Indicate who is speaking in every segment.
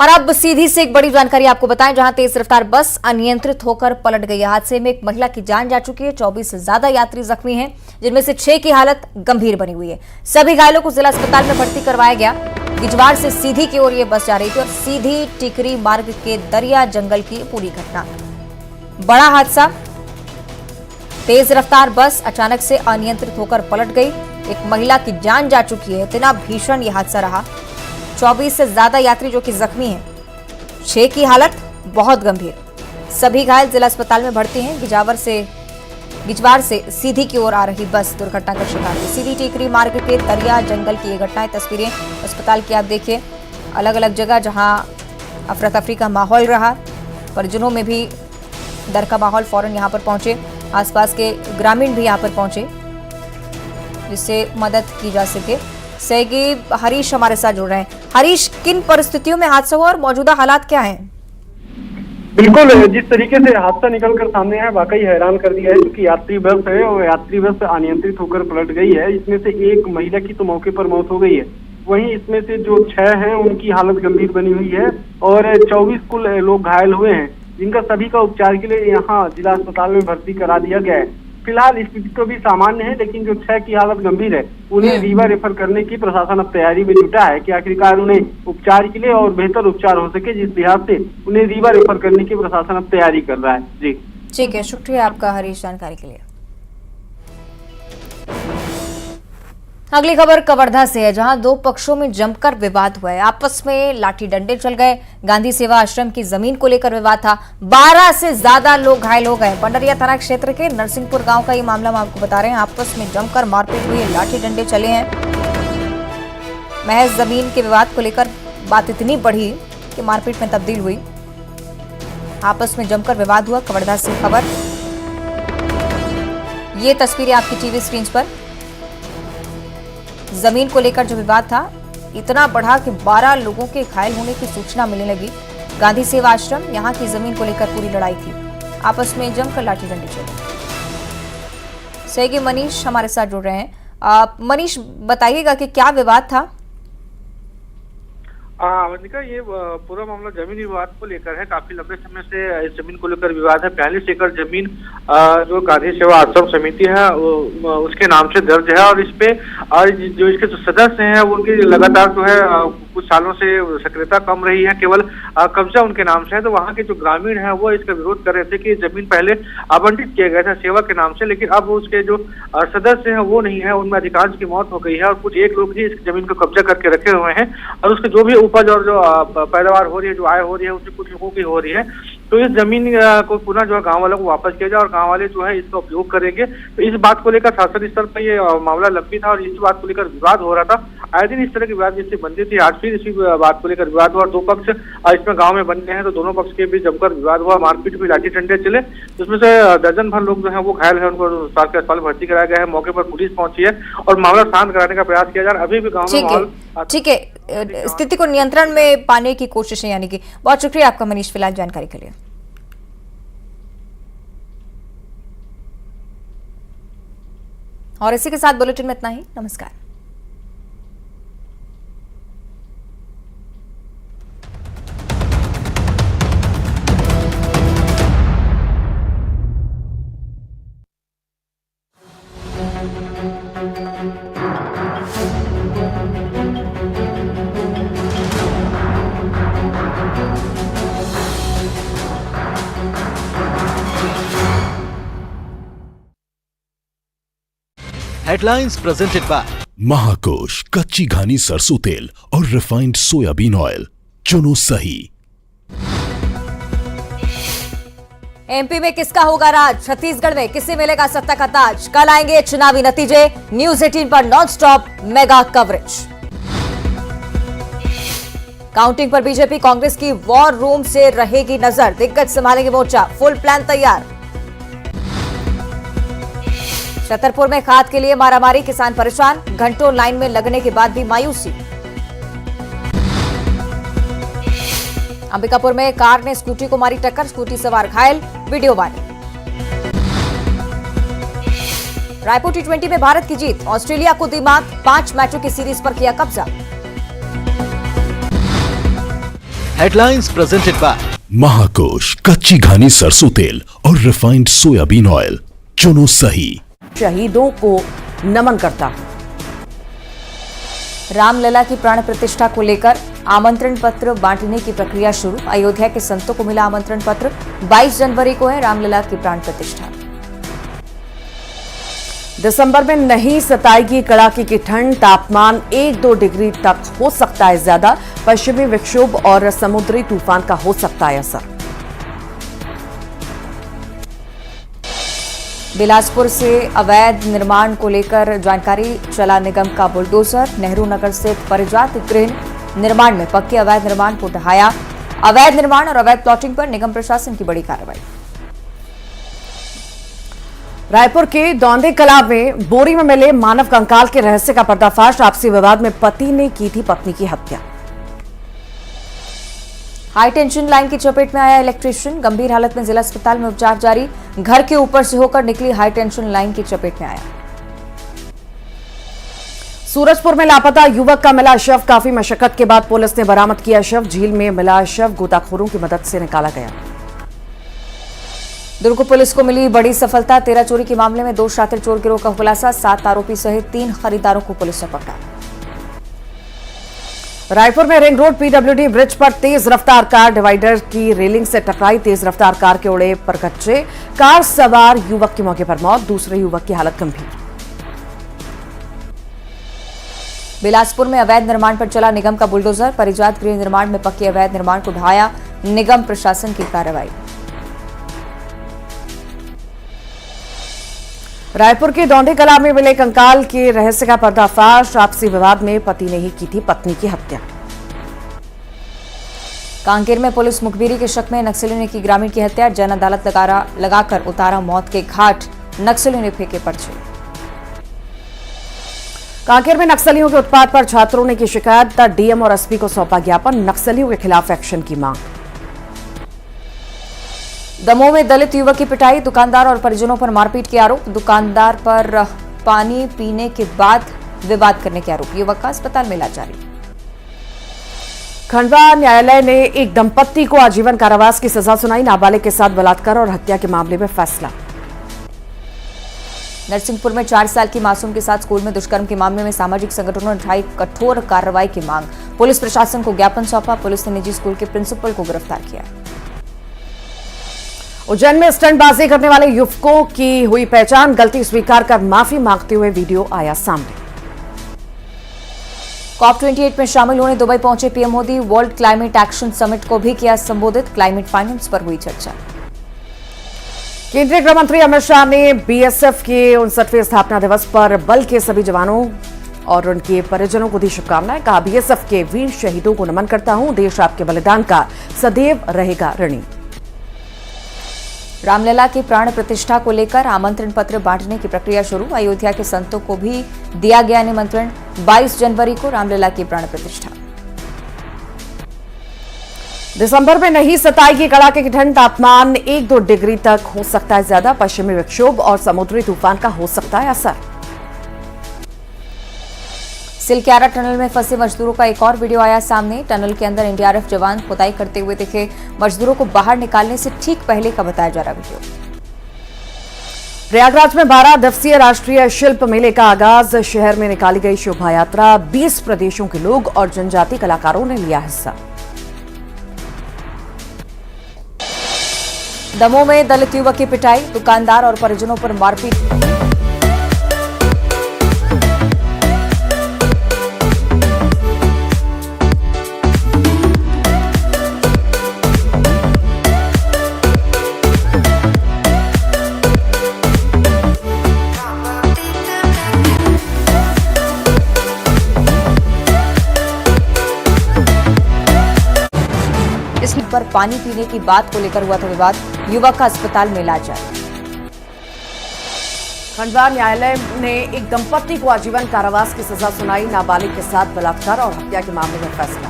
Speaker 1: और अब सीधी से एक बड़ी जानकारी आपको बताएं, जहां तेज रफ्तार बस अनियंत्रित होकर पलट गई। हादसे में एक महिला की जान जा चुकी है, 24 से ज्यादा यात्री जख्मी हैं, जिनमें से 6 की हालत गंभीर बनी हुई है। सभी घायलों को जिला अस्पताल में भर्ती करवाया गया। गिजवाड़ से सीधी की ओर यह बस जा रही थी और सीधी टिकरी मार्ग के दरिया जंगल की पूरी घटना। बड़ा हादसा, तेज रफ्तार बस अचानक से अनियंत्रित होकर पलट गई। एक महिला की जान जा चुकी है। इतना भीषण यह हादसा रहा। 24 से ज्यादा यात्री जो कि जख्मी हैं, 6 की हालत बहुत गंभीर। सभी घायल जिला अस्पताल में भर्ती हैं। गिजवाड़ से सीधी की ओर आ रही बस दुर्घटना का शिकार हुई। सीधी टीकरी मार्ग के दरिया जंगल की ये घटनाएं। तस्वीरें अस्पताल की आप देखिए, अलग अलग जगह जहां अफरा तफरी का माहौल रहा, परिजनों में भी डर का माहौल। फौरन यहां पर पहुंचे, आसपास के ग्रामीण भी यहां पर पहुंचे जिससे मदद की जा सके। सहयोगी हरीश हमारे साथ जुड़ रहे हैं। हरीश, किन परिस्थितियों में हादसा हुआ और मौजूदा हालात क्या हैं?
Speaker 2: बिल्कुल, जिस तरीके से हादसा निकलकर सामने आया वाकई हैरान कर दिया है, क्योंकि यात्री बस है और यात्री बस अनियंत्रित होकर पलट गई है। इसमें से एक महिला की तो मौके पर मौत हो गई है, वहीं इसमें से जो 6 हैं उनकी हालत गंभीर बनी हुई है और 24 कुल लोग घायल हुए हैं, जिनका सभी का उपचार के लिए यहाँ जिला अस्पताल में भर्ती करा दिया गया है। फिलहाल स्थिति तो भी सामान्य है, लेकिन जो 6 की हालत गंभीर है उन्हें रीवा रेफर करने की प्रशासन अब तैयारी में जुटा है कि आखिरकार उन्हें उपचार के लिए और बेहतर उपचार हो सके, जिस लिहाज से उन्हें रीवा रेफर करने की प्रशासन अब तैयारी कर रहा है। जी
Speaker 1: ठीक है, शुक्रिया आपका हरीश जानकारी के लिए। अगली खबर कवर्धा से है, जहां 2 पक्षों में जमकर विवाद हुआ है। आपस में लाठी डंडे चल गए। गांधी सेवा आश्रम की जमीन को लेकर विवाद था। 12 से ज्यादा लोग घायल हो गए। पंडरिया थाना क्षेत्र के नरसिंहपुर गांव का ये मामला हम आपको बता रहे हैं। आपस में जमकर मारपीट हुई, लाठी डंडे चले हैं। महज जमीन के विवाद को लेकर बात इतनी बढ़ी कि मारपीट में तब्दील हुई। आपस में जमकर विवाद हुआ। कवर्धा से खबर, ये तस्वीरें आपकी टीवी स्क्रीन पर। जमीन को लेकर जो विवाद था इतना बढ़ा कि 12 लोगों के घायल होने की सूचना मिलने लगी। गांधी सेवा आश्रम, यहां की जमीन को लेकर पूरी लड़ाई थी। आपस में जमकर लाठी डंडे चले। सहयोगी मनीष हमारे साथ जुड़ रहे हैं। मनीष, बताइएगा कि क्या विवाद था?
Speaker 3: वंदिका, ये पूरा मामला जमीन विवाद को लेकर है। काफी लंबे समय से इस जमीन को लेकर विवाद है। 42 एकड़ जमीन जो गांधी सेवा आश्रम समिति है उसके नाम से दर्ज है और इस पे जो इसके जो सदस्य हैं वो उनकी लगातार जो है कुछ सालों से सक्रियता कम रही है, केवल कब्जा उनके नाम से है। तो वहाँ के जो ग्रामीण है वो इसका विरोध कर रहे थे कि जमीन पहले आवंटित किया गया था सेवा के नाम से, लेकिन अब उसके जो सदस्य हैं वो नहीं है, उनमें अधिकांश की मौत हो गई है और कुछ एक लोग ही इस जमीन को कब्जा करके रखे हुए हैं और उसके जो भी उपज और जो पैदावार हो रही है, जो आय हो रही है, उससे कुछ लोगों की हो रही है। तो इस जमीन को पुनः जो है गांव वालों को वापस किया जाए और गांव वाले जो है इसका उपयोग करेंगे। तो इस बात को लेकर शासन स्तर पर ये मामला लंबित था और इस बात को लेकर विवाद हो रहा था। आए दिन इस तरह के विवाद जिससे बनती थी, आज फिर इसी बात को लेकर विवाद हुआ और 2 पक्ष इसमें गांव में बन गए हैं। तो दोनों पक्ष के बीच जमकर विवाद हुआ, मारपीट हुई, लाठी डंडे चले, जिसमें से दर्जन भर लोग जो है वो घायल है, उनको स्वास्थ्य अस्पताल में भर्ती कराया गया है। मौके पर पुलिस पहुंची है और मामला शांत कराने का प्रयास किया जा रहा है। अभी भी गाँव में माहौल
Speaker 1: ठीक है, स्थिति को नियंत्रण में पाने की कोशिश है, यानी कि। बहुत शुक्रिया आपका मनीष, फिलहाल जानकारी के लिए। और इसी के साथ बुलेटिन में इतना ही। नमस्कार।
Speaker 4: हेडलाइंस प्रेजेंटेड बाय
Speaker 5: महाकोश कच्ची घानी सरसों तेल और रिफाइंड सोयाबीन ऑयल, चुनो सही।
Speaker 1: एमपी में किसका होगा राज? छत्तीसगढ़ में किसे मिलेगा सत्ता का ताज? कल आएंगे चुनावी नतीजे। न्यूज 18 पर नॉनस्टॉप मेगा कवरेज। काउंटिंग पर बीजेपी कांग्रेस की वॉर रूम से रहेगी नजर। दिग्गज संभालेंगे मोर्चा, फुल प्लान तैयार। छतरपुर में खाद के लिए मारामारी, किसान परेशान, घंटों लाइन में लगने के बाद भी मायूसी। अंबिकापुर में कार ने स्कूटी को मारी टक्कर, स्कूटी सवार घायल, वीडियो वायरल। रायपुर T20 में भारत की जीत, ऑस्ट्रेलिया को दी मात, 5 मैचों की सीरीज पर किया कब्जा।
Speaker 4: Headlines presented by
Speaker 5: महाकोश कच्ची घानी सरसों तेल और रिफाइंड सोयाबीन ऑयल। चुनो सही।
Speaker 6: शहीदों को नमन करता हूं।
Speaker 1: रामलला की प्राण प्रतिष्ठा को लेकर आमंत्रण पत्र बांटने की प्रक्रिया शुरू। अयोध्या के संतों को मिला आमंत्रण पत्र। 22 जनवरी को है रामलला की प्राण प्रतिष्ठा।
Speaker 6: दिसंबर में नहीं सताएगी कड़ाके की ठंड, तापमान 1-2 डिग्री तक हो सकता है ज्यादा। पश्चिमी विक्षोभ और समुद्री तूफान का हो सकता है असर।
Speaker 1: बिलासपुर से अवैध निर्माण को लेकर जानकारी, चला निगम का बुलडोजर। नेहरू नगर स्थित परिजात गृह निर्माण में पक्के अवैध निर्माण को ढहाया। अवैध निर्माण और अवैध प्लॉटिंग पर निगम प्रशासन की बड़ी कार्रवाई।
Speaker 6: रायपुर के दौंदे कला में बोरी में मिले मानव कंकाल के रहस्य का पर्दाफाश। आपसी विवाद में पति ने की थी पत्नी की हत्या।
Speaker 1: हाई टेंशन लाइन की चपेट में आया इलेक्ट्रीशियन, गंभीर हालत में जिला अस्पताल में उपचार जारी। घर के ऊपर से होकर निकली हाई टेंशन लाइन की चपेट में आया।
Speaker 6: सूरजपुर में लापता युवक का मिला शव। काफी मशक्कत के बाद पुलिस ने बरामद किया शव। झील में मिला शव गोताखोरों की मदद से निकाला गया।
Speaker 1: दुर्ग पुलिस को मिली बड़ी सफलता। 13 चोरी के मामले में 2 शातिर चोर गिरोह का खुलासा। 7 आरोपी सहित 3 खरीदारों को पुलिस ने पकड़ा।
Speaker 6: रायपुर में रिंग रोड पीडब्ल्यूडी ब्रिज पर तेज रफ्तार कार डिवाइडर की रेलिंग से टकराई। तेज रफ्तार कार के उड़े परखच्चे। कार सवार युवक की मौके पर मौत, दूसरे युवक की हालत गंभीर।
Speaker 1: बिलासपुर में अवैध निर्माण पर चला निगम का बुलडोजर। परिजात गृह निर्माण में पक्के अवैध निर्माण को ढहाया। निगम प्रशासन की कार्रवाई।
Speaker 6: रायपुर के दौंदे कला में मिले कंकाल के रहस्य का पर्दाफाश। आपसी विवाद में पति ने ही की थी पत्नी की हत्या।
Speaker 1: कांकेर में पुलिस मुखबिरी के शक में नक्सलियों ने की ग्रामीण की हत्या। जन अदालत लगाकर उतारा मौत के घाट। नक्सलियों ने फेंके पर्चे।
Speaker 6: कांकेर में नक्सलियों के उत्पात पर छात्रों ने की शिकायत। डीएम और एसपी को सौंपा ज्ञापन। नक्सलियों के खिलाफ एक्शन की मांग।
Speaker 1: दमोह में दलित युवक की पिटाई। दुकानदार और परिजनों पर मारपीट के आरोप। दुकानदार पर पानी पीने के बाद विवाद करने के आरोप। युवक का अस्पताल में इलाज जारी।
Speaker 6: खंडवा न्यायालय ने एक दंपत्ति को आजीवन कारावास की सजा सुनाई। नाबालिग के साथ बलात्कार और हत्या के मामले में फैसला।
Speaker 1: नरसिंहपुर में 4 साल की मासूम के साथ स्कूल में दुष्कर्म के मामले में सामाजिक संगठनों ने उठाई कठोर कार्रवाई की मांग। पुलिस प्रशासन को ज्ञापन सौंपा। पुलिस ने निजी स्कूल के प्रिंसिपल को गिरफ्तार किया।
Speaker 6: उज्जैन में स्टंटबाजी करने वाले युवकों की हुई पहचान। गलती स्वीकार कर माफी मांगते हुए वीडियो आया सामने।
Speaker 1: COP28 में शामिल होने दुबई पहुंचे PM Modi. World climate action summit को भी किया संबोधित। क्लाइमेट फाइनेंस पर हुई चर्चा।
Speaker 6: केंद्रीय गृह मंत्री अमित शाह ने बीएसएफ के 59वें स्थापना दिवस पर बल के सभी जवानों और उनके परिजनों को दी शुभकामनाएं। कहा, बीएसएफ के वीर शहीदों को नमन करता हूं। देश आपके बलिदान का सदैव रहेगा ऋणी।
Speaker 1: रामलला की प्राण प्रतिष्ठा को लेकर आमंत्रण पत्र बांटने की प्रक्रिया शुरू। अयोध्या के संतों को भी दिया गया निमंत्रण। 22 जनवरी को रामलला की प्राण प्रतिष्ठा।
Speaker 6: दिसंबर में नहीं सताएगी कड़ाके की ठंड, तापमान 1-2 डिग्री तक हो सकता है ज्यादा। पश्चिमी विक्षोभ और समुद्री तूफान का हो सकता है असर।
Speaker 1: सिलक्यारा टनल में फंसे मजदूरों का एक और वीडियो आया सामने। टनल के अंदर एनडीआरएफ जवान खुदाई करते हुए दिखे। मजदूरों को बाहर निकालने से ठीक पहले का बताया जा रहा वीडियो।
Speaker 6: प्रयागराज में 12 दिवसीय राष्ट्रीय शिल्प मेले का आगाज। शहर में निकाली गई शोभा यात्रा। 20 प्रदेशों के लोग और जनजाति कलाकारों ने लिया हिस्सा।
Speaker 1: दमोह में दलित युवक की पिटाई। दुकानदार और परिजनों पर मारपीट। पर पानी पीने की बात को लेकर हुआ था विवाद। युवक का अस्पताल में इलाज जारी।
Speaker 6: खंडवा न्यायालय ने एक दंपत्ति को आजीवन कारावास की सजा सुनाई। नाबालिग के साथ बलात्कार और हत्या के मामले में फैसला।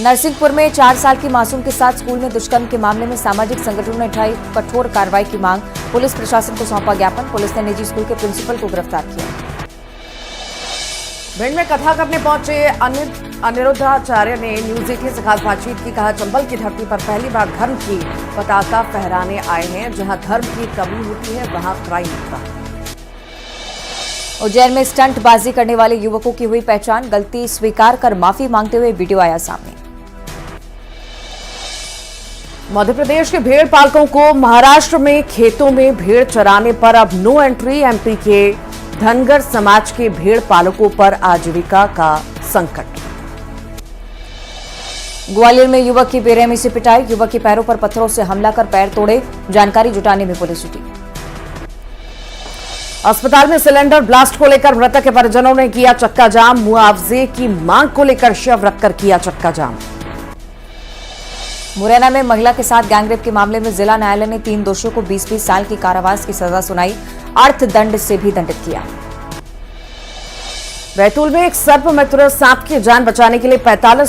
Speaker 1: नरसिंहपुर में 4 साल की मासूम के साथ स्कूल में दुष्कर्म के मामले में सामाजिक संगठनों ने उठाई कठोर कार्रवाई की मांग। पुलिस प्रशासन को सौंपा ज्ञापन। पुलिस ने निजी स्कूल के प्रिंसिपल को गिरफ्तार किया।
Speaker 6: भिंड में कथा करने पहुंचे अनिरुद्धाचार्य ने न्यूज 18 से खास बातचीत की। कहा, चंबल की धरती पर पहली बार धर्म की पताका फहराने आए हैं। जहां धर्म की कमी होती है वहां क्राइम होता है।
Speaker 1: उज्जैन में स्टंटबाजी करने वाले युवकों की हुई पहचान। गलती स्वीकार कर माफी मांगते हुए वीडियो आया सामने।
Speaker 6: मध्य प्रदेश के भेड़ पालकों को महाराष्ट्र में खेतों में भेड़ चराने पर अब नो एंट्री। एमपी के धनगर समाज के भेड़ पालकों पर आजीविका का संकट।
Speaker 1: ग्वालियर में युवक की बेरहमी से पिटाई। युवक के पैरों पर पत्थरों से हमला कर पैर तोड़े। जानकारी जुटाने में पुलिस जुटी।
Speaker 6: अस्पताल में सिलेंडर ब्लास्ट को लेकर मृतक के परिजनों ने किया चक्का जाम। मुआवजे की मांग को लेकर शव रखकर किया चक्का जाम।
Speaker 1: मुरैना में महिला के साथ गैंगरेप के मामले में जिला न्यायालय ने 3 दोषियों को 20-20 साल की कारावास की सजा सुनाई। अर्थदंड से भी दंडित किया।
Speaker 6: बैतूल में एक सर्प मित्र सांप की जान बचाने के लिए 45